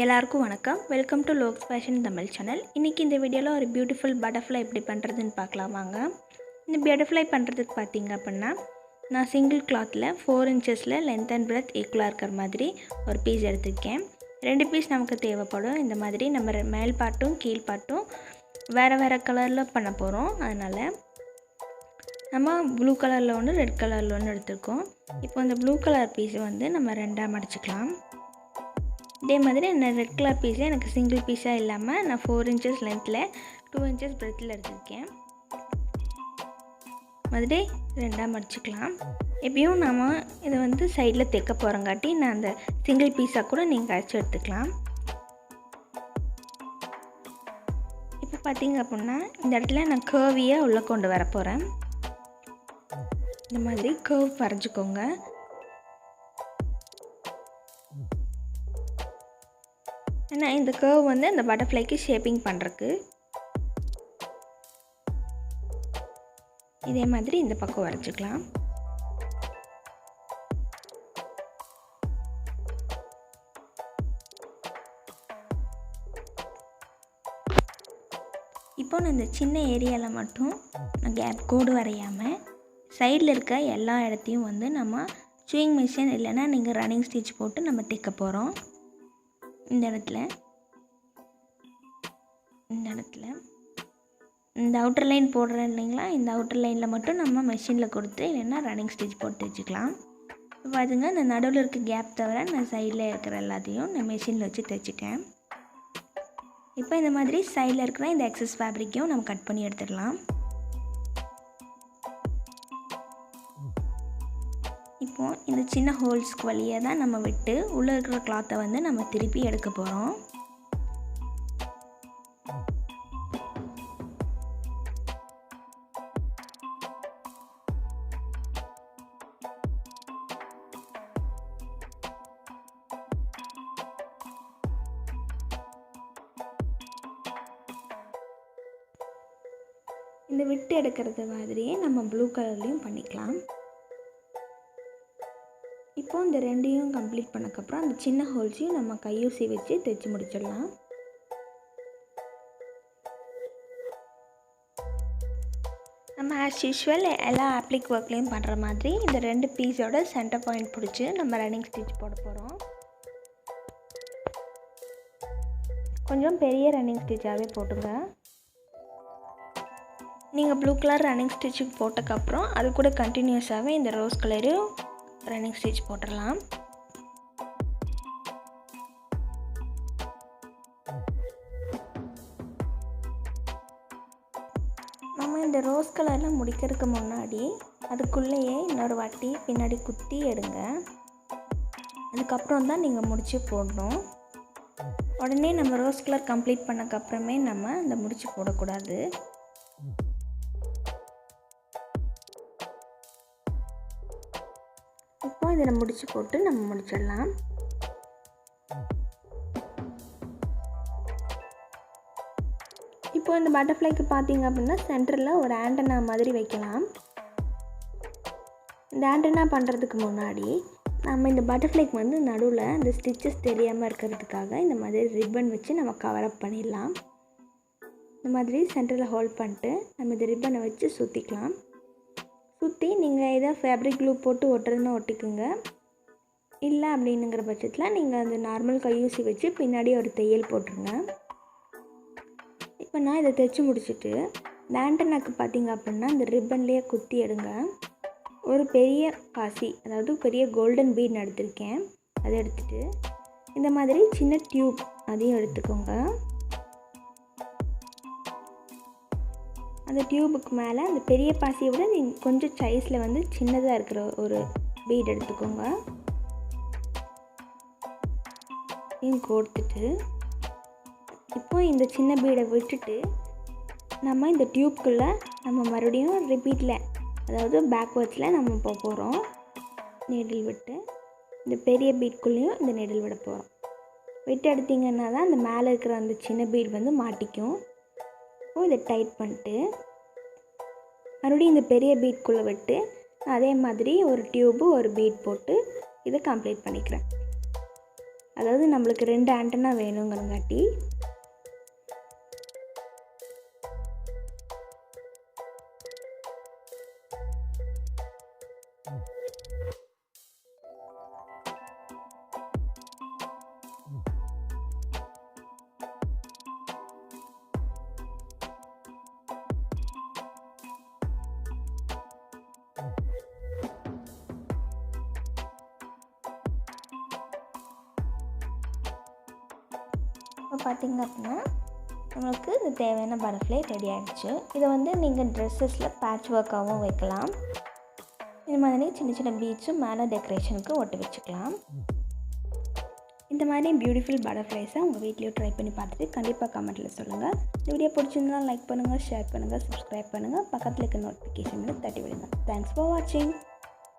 எல்லாருக்கும் வணக்கம். Welcome to Loks fashion Tamil channel. இன்றைக்கி இந்த வீடியோவில் ஒரு பியூட்டிஃபுல் பட்டர்ஃப்ளை எப்படி பண்ணுறதுன்னு பார்க்கலாம் வாங்க. இந்த பட்டர்ஃப்ளை பண்ணுறதுக்கு பார்த்தீங்க அப்படின்னா நான் சிங்கிள் கிளாத்தில் 4 இன்ச்சஸில் லென்த் அண்ட் பிரெத் ஈக்குவலாக இருக்கிற மாதிரி ஒரு பீஸ் எடுத்துருக்கேன். 2 பீஸ் நமக்கு தேவைப்படும். இந்த மாதிரி நம்ம மேல் பாட்டும் கீழ் பாட்டும் வேறு வேறு கலரில் பண்ண போகிறோம். அதனால் நம்ம ப்ளூ கலரில் ஒன்று ரெட் கலரில் ஒன்று எடுத்துருக்கோம். இப்போ இந்த ப்ளூ கலர் பீஸை வந்து நம்ம 2ஆக மடிச்சுக்கலாம். இதே மாதிரி நான் ரெட் கலர் பீஸை எனக்கு சிங்கிள் பீஸாக இல்லாமல் நான் 4 இன்ச்சஸ் லென்த்தில் 2 இன்ச்சஸ் பிரெத்தில் எடுத்துருக்கேன். மாதிரி 2ஆக மடிச்சுக்கலாம். எப்பயும் நம்ம இதை வந்து சைடில் தைக்க போகிறங்காட்டி நான் அந்த சிங்கிள் பீஸாக கூட நீங்கள் அரைச்சி எடுத்துக்கலாம். இப்போ பார்த்தீங்க அப்படின்னா இந்த இடத்துல நான் கர்வியாக உள்ளே கொண்டு வர போகிறேன். இந்த மாதிரி கர்வ் வரைஞ்சிக்கோங்க. ஏன்னா இந்த கர்வ் வந்து அந்த பட்டர்ஃப்ளைக்கு ஷேப்பிங் பண்ணுறக்கு. இதே மாதிரி இந்த பக்கம் வரைச்சிக்கலாம். இப்போ நான் இந்த சின்ன ஏரியாவில் மட்டும் நான் கேப் கோடு வரையாமல் சைடில் இருக்க எல்லா இடத்தையும் வந்து நம்ம சூயிங் மிஷின் இல்லைன்னா நீங்கள் ரன்னிங் ஸ்டிச் போட்டு நம்ம தைக்க போகிறோம். இந்த இடத்துல இந்த அவுட்டர் லைன் போடுறேன் இல்லைங்களா, இந்த அவுட்டர் லைனில் மட்டும் நம்ம மெஷினில் கொடுத்து இல்லைன்னா ரன்னிங் ஸ்டிச் போட்டு தைச்சிக்கலாம். இப்போ பார்த்துங்க, இந்த நடுவில் இருக்க கேப் தவிர நான் சைடில் இருக்கிற எல்லாத்தையும் நான் மெஷினில் வச்சு தைச்சிட்டேன். இப்போ இந்த மாதிரி சைடில் இருக்கிற இந்த எக்ஸஸ் ஃபேப்ரிக்கையும் நம்ம கட் பண்ணி எடுத்துடலாம். இப்போது இந்த சின்ன ஹோல்ஸ்க்கு வழியாக தான் நம்ம விட்டு உள்ளே இருக்கிற கிளாத்தை வந்து நம்ம திருப்பி எடுக்க போகிறோம். இந்த விட்டு எடுக்கிறது மாதிரியே நம்ம ப்ளூ கலர்லேயும் பண்ணிக்கலாம். இப்போ இந்த ரெண்டையும் கம்ப்ளீட் பண்ணக்கப்புறம் அந்த சின்ன ஹோல்ஸையும் நம்ம கையூசி வச்சு தைச்சி முடிச்சிடலாம். நம்ம ஆஸ் யூஷுவல் எல்லா அப்ளிக் ஒர்க்லேயும் பண்ணுற மாதிரி இந்த 2 பீஸோட சென்டர் பாயிண்ட் பிடிச்சி நம்ம ரன்னிங் ஸ்டிச் போட போகிறோம். கொஞ்சம் பெரிய ரன்னிங் ஸ்டிச்சாகவே போட்டுங்க. நீங்கள் ப்ளூ கலர் ரன்னிங் ஸ்டிச்சுக்கு போட்டக்கப்புறம் அது கூட கண்டினியூஸாகவே இந்த ரோஸ் கலரும் ரன்னிங் ஸ்டிச் போட்டுடலாம். நம்ம இந்த ரோஸ் கலரில் முடிக்கிறதுக்கு முன்னாடி அதுக்குள்ளேயே இன்னொரு வாட்டி பின்னாடி குத்தி எடுங்க. அதுக்கப்புறம் தான் நீங்கள் முடிச்சு போடணும். உடனே நம்ம ரோஸ் கலர் கம்ப்ளீட் பண்ணக்கப்புறமே நம்ம இந்த முடிச்சு போடக்கூடாது. இப்போ இதில் முடிச்சு போட்டு நம்ம முடிச்சிடலாம். இப்போ இந்த பட்டர்ஃப்ளைக்கு பார்த்தீங்க அப்படின்னா சென்டரில் ஒரு ஆண்டனா மாதிரி வைக்கலாம். இந்த ஆண்டனா பண்ணுறதுக்கு முன்னாடி நம்ம இந்த பட்டர்ஃப்ளைக்கு வந்து நடுவில் இந்த ஸ்டிச்சஸ் தெரியாமல் இருக்கிறதுக்காக இந்த மாதிரி ரிப்பன் வச்சு நம்ம கவரப் பண்ணிடலாம். இந்த மாதிரி சென்டரில் ஹோல்ட் பண்ணிட்டு நம்ம இந்த ரிப்பனை வச்சு சுற்றிக்கலாம். சுற்றி நீங்கள் எதாவது ஃபேப்ரிக் க்ளூ போட்டு ஒட்டுறதுன்னா ஒட்டிக்குங்க. இல்லை அப்படின்னுங்கிற பட்சத்தில் நீங்கள் அந்த நார்மல் கையூசி வச்சு பின்னாடி ஒரு தையல் போட்டுருங்க. இப்போ நான் இதை தைச்சி முடிச்சுட்டு இந்த ஆண்டனாக்கு பார்த்தீங்க அப்படின்னா இந்த ரிப்பன்லேயே குத்தி எடுங்க. ஒரு பெரிய பாசி, அதாவது பெரிய கோல்டன் பீட் எடுத்திருக்கேன். அதை எடுத்துகிட்டு இந்த மாதிரி சின்ன டியூப் அதையும் எடுத்துக்கோங்க. அந்த டியூபுக்கு மேலே அந்த பெரிய பாசியை விட கொஞ்சம் சைஸில் வந்து சின்னதாக இருக்கிற ஒரு பீட் எடுத்துக்கோங்க. இதையும் கோர்த்துட்டு இப்போ இந்த சின்ன பீடை விட்டுட்டு நம்ம இந்த டியூப்குள்ளே நம்ம மறுபடியும் ரிப்பீட்டில், அதாவது பேக்வேர்ட்ஸில் நம்ம போக போகிறோம். நீடில் விட்டு இந்த பெரிய பீட்குள்ளேயும் இந்த நீடில் விட போகிறோம். விட்டு எடுத்திங்கன்னா தான் அந்த மேலே இருக்கிற அந்த சின்ன பீட் வந்து மாட்டிக்கும். இப்போ இதை டைட் பண்ணிட்டு மறுபடியும் இந்த பெரிய பீட்குள்ளே விட்டு அதே மாதிரி ஒரு டியூபு ஒரு பீட் போட்டு இதை கம்ப்ளீட் பண்ணிக்கிறேன். அதாவது நம்மளுக்கு 2 ஆண்டனா வேணுங்கிறங்காட்டி இப்போ பார்த்திங்க அப்படின்னா நம்மளுக்கு இது தேவையான பட்டர்ஃப்ளை ரெடி ஆகிடுச்சு. இதை வந்து நீங்கள் ட்ரெஸ்ஸஸில் பேட்ச் ஒர்க்காகவும் வைக்கலாம். இது மாதிரி சின்ன சின்ன பீட்ஸும் மேலே டெக்கரேஷனுக்கு ஒட்டி வச்சுக்கலாம். இந்த மாதிரி பியூட்டிஃபுல் பட்டர்ஃப்ளைஸை உங்கள் வீட்லேயும் ட்ரை பண்ணி பார்த்துட்டு கண்டிப்பாக கமெண்ட்டில் சொல்லுங்கள். இந்த வீடியோ பிடிச்சிருந்தா லைக் பண்ணுங்கள், ஷேர் பண்ணுங்கள், சப்ஸ்கிரைப் பண்ணுங்கள், பக்கத்தில் இருக்க நோட்டிஃபிகேஷனில் தட்டி விடுங்க. தேங்க்ஸ் ஃபார் வாட்சிங்.